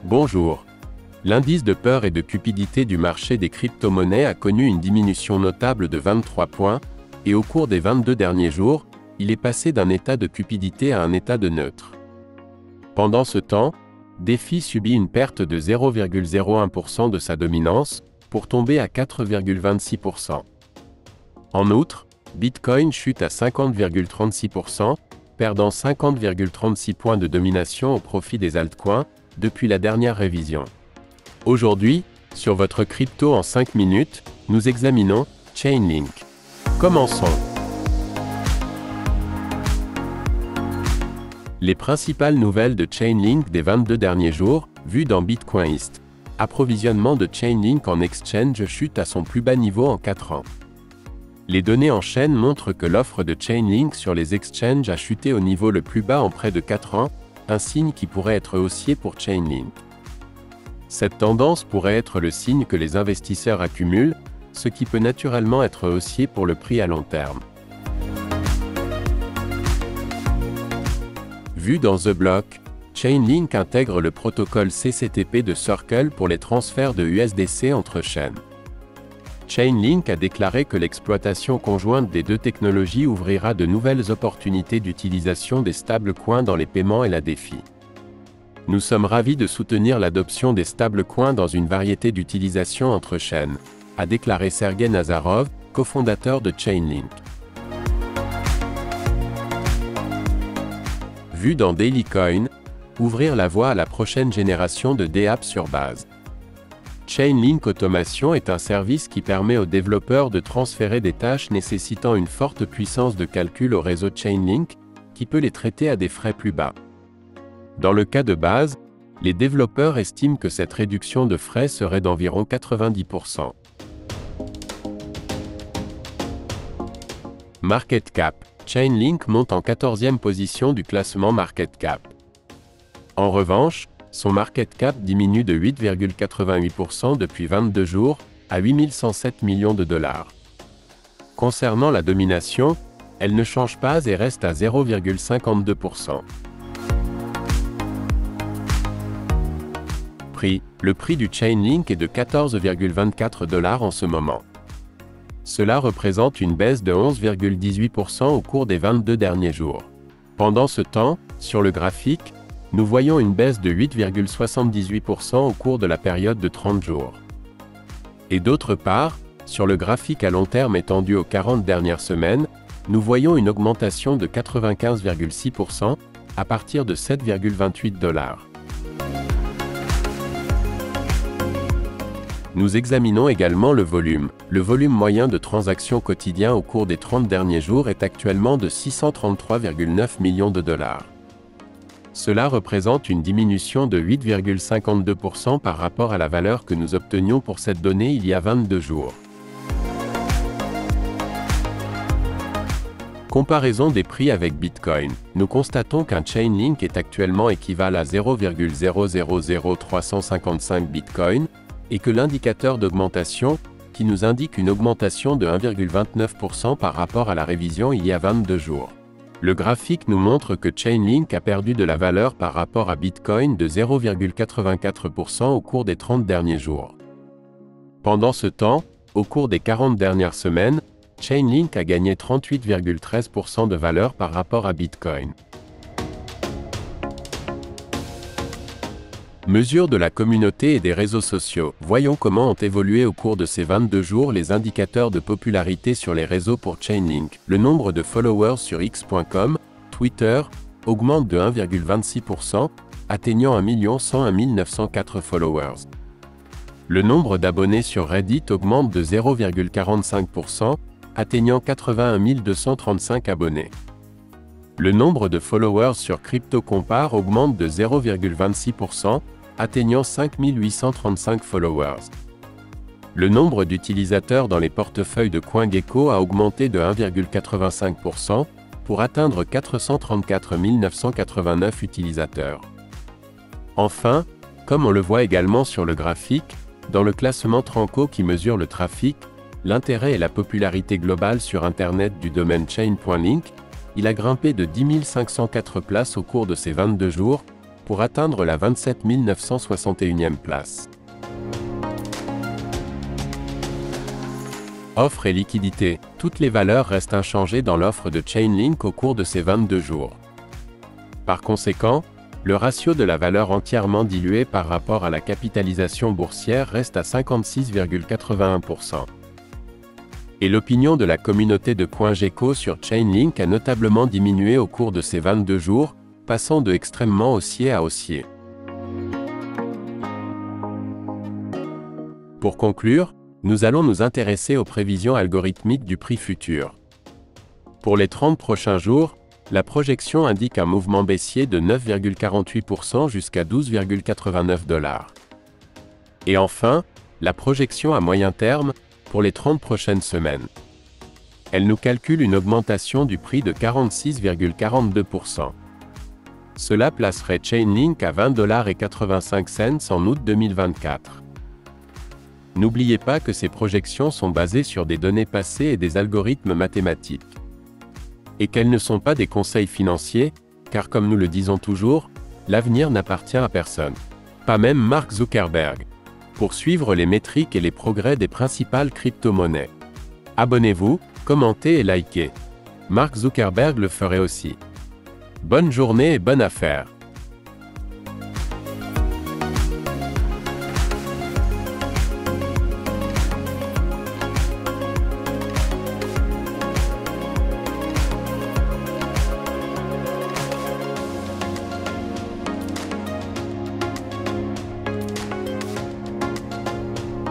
Bonjour. L'indice de peur et de cupidité du marché des crypto-monnaies a connu une diminution notable de 23 points, et au cours des 22 derniers jours, il est passé d'un état de cupidité à un état de neutre. Pendant ce temps, DeFi subit une perte de 0,01% de sa dominance, pour tomber à 4,26%. En outre, Bitcoin chute à 50,36%, perdant 50,36 points de domination au profit des altcoins, depuis la dernière révision. Aujourd'hui, sur votre crypto en 5 minutes, nous examinons Chainlink. Commençons. Les principales nouvelles de Chainlink des 22 derniers jours, vues dans Bitcoinist. Approvisionnement de Chainlink en exchange chute à son plus bas niveau en 4 ans. Les données en chaîne montrent que l'offre de Chainlink sur les exchanges a chuté au niveau le plus bas en près de 4 ans, un signe qui pourrait être haussier pour Chainlink. Cette tendance pourrait être le signe que les investisseurs accumulent, ce qui peut naturellement être haussier pour le prix à long terme. Vu dans The Block, Chainlink intègre le protocole CCTP de Circle pour les transferts de USDC entre chaînes. Chainlink a déclaré que l'exploitation conjointe des deux technologies ouvrira de nouvelles opportunités d'utilisation des stablecoins dans les paiements et la DeFi. Nous sommes ravis de soutenir l'adoption des stablecoins dans une variété d'utilisations entre chaînes, a déclaré Sergey Nazarov, cofondateur de Chainlink. Vu dans Daily Coin, ouvrir la voie à la prochaine génération de dApps sur base. Chainlink Automation est un service qui permet aux développeurs de transférer des tâches nécessitant une forte puissance de calcul au réseau Chainlink, qui peut les traiter à des frais plus bas. Dans le cas de base, les développeurs estiment que cette réduction de frais serait d'environ 90%. Market Cap. Chainlink monte en 14e position du classement Market Cap. En revanche, son market cap diminue de 8,88% depuis 22 jours, à 8107 millions de dollars. Concernant la domination, elle ne change pas et reste à 0,52%. Prix. Le prix du Chainlink est de 14,24 $ en ce moment. Cela représente une baisse de 11,18% au cours des 22 derniers jours. Pendant ce temps, sur le graphique, nous voyons une baisse de 8,78% au cours de la période de 30 jours. Et d'autre part, sur le graphique à long terme étendu aux 40 dernières semaines, nous voyons une augmentation de 95,6% à partir de 7,28 $. Nous examinons également le volume. Le volume moyen de transactions quotidien au cours des 30 derniers jours est actuellement de 633,9 millions de dollars. Cela représente une diminution de 8,52% par rapport à la valeur que nous obtenions pour cette donnée il y a 22 jours. Comparaison des prix avec Bitcoin. Nous constatons qu'un Chainlink est actuellement équivalent à 0,000355 Bitcoin, et que l'indicateur d'augmentation, qui nous indique une augmentation de 1,29% par rapport à la révision il y a 22 jours. Le graphique nous montre que Chainlink a perdu de la valeur par rapport à Bitcoin de 0,84% au cours des 30 derniers jours. Pendant ce temps, au cours des 40 dernières semaines, Chainlink a gagné 38,13% de valeur par rapport à Bitcoin. Mesures de la communauté et des réseaux sociaux. Voyons comment ont évolué au cours de ces 22 jours les indicateurs de popularité sur les réseaux pour Chainlink. Le nombre de followers sur x.com, Twitter, augmente de 1,26%, atteignant 1 101 904 followers. Le nombre d'abonnés sur Reddit augmente de 0,45%, atteignant 81 235 abonnés. Le nombre de followers sur CryptoCompare augmente de 0,26%, atteignant 5 835 followers. Le nombre d'utilisateurs dans les portefeuilles de CoinGecko a augmenté de 1,85%, pour atteindre 434 989 utilisateurs. Enfin, comme on le voit également sur le graphique, dans le classement Tranco qui mesure le trafic, l'intérêt et la popularité globale sur Internet du domaine Chain.link, il a grimpé de 10 504 places au cours de ces 22 jours, pour atteindre la 27 961e place. Offre et liquidité. Toutes les valeurs restent inchangées dans l'offre de Chainlink au cours de ces 22 jours. Par conséquent, le ratio de la valeur entièrement diluée par rapport à la capitalisation boursière reste à 56,81%. Et l'opinion de la communauté de CoinGecko sur Chainlink a notablement diminué au cours de ces 22 jours, passant de extrêmement haussier à haussier. Pour conclure, nous allons nous intéresser aux prévisions algorithmiques du prix futur. Pour les 30 prochains jours, la projection indique un mouvement baissier de 9,48% jusqu'à 12,89 $. Et enfin, la projection à moyen terme, pour les 30 prochaines semaines. Elle nous calcule une augmentation du prix de 46,42%. Cela placerait Chainlink à 20,85 $ en août 2024. N'oubliez pas que ces projections sont basées sur des données passées et des algorithmes mathématiques. Et qu'elles ne sont pas des conseils financiers, car comme nous le disons toujours, l'avenir n'appartient à personne. Pas même Mark Zuckerberg. Pour suivre les métriques et les progrès des principales crypto-monnaies. Abonnez-vous, commentez et likez. Mark Zuckerberg le ferait aussi. Bonne journée et bonne affaire.